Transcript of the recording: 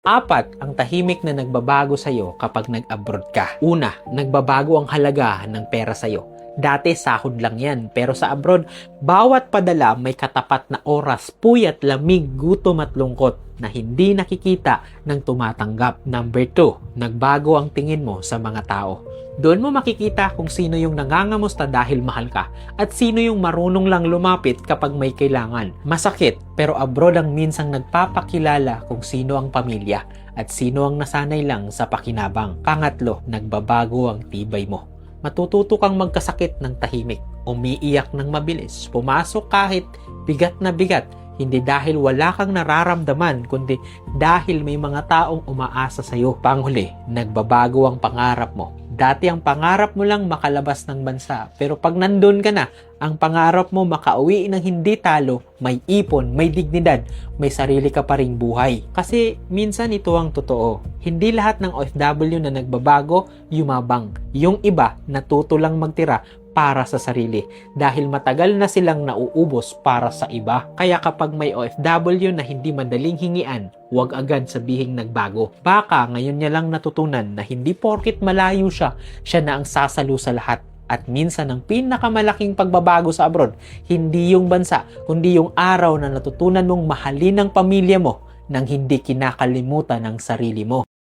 Apat ang tahimik na nagbabago sa'yo kapag nag-abroad ka. Una, nagbabago ang halaga ng pera sa'yo. Dati sahod lang yan, pero sa abroad, bawat padala may katapat na oras, puyat, lamig, gutom at lungkot na hindi nakikita ng tumatanggap. Number 2, nagbago ang tingin mo sa mga tao. Doon mo makikita kung sino yung nangangamusta dahil mahal ka at sino yung marunong lang lumapit kapag may kailangan. Masakit, pero abroad ang minsang nagpapakilala kung sino ang pamilya at sino ang nasanay lang sa pakinabang. Pangatlo, nagbabago ang tibay mo. Matututo kang magkasakit ng tahimik, umiiyak ng mabilis, pumasok kahit bigat na bigat, hindi dahil wala kang nararamdaman, kundi dahil may mga taong umaasa sa'yo. Panghuli, nagbabago ang pangarap mo. Dati ang pangarap mo lang makalabas ng bansa, pero pag nandun ka na, ang pangarap mo makauwi ng hindi talo, may ipon, may dignidad, may sarili ka pa ring buhay. Kasi minsan ito ang totoo. Hindi lahat ng OFW na nagbabago, yumabang. Yung iba, natuto lang magtira para sa sarili dahil matagal na silang nauubos para sa iba. Kaya kapag may OFW na hindi madaling hingian, huwag agad sabihing nagbago. Baka ngayon niya lang natutunan na hindi porkit malayo siya, siya na ang sasalo sa lahat. At minsan ang pinakamalaking pagbabago sa abroad, hindi yung bansa, kundi yung araw na natutunan mong mahalin ang pamilya mo nang hindi kinakalimutan ang sarili mo.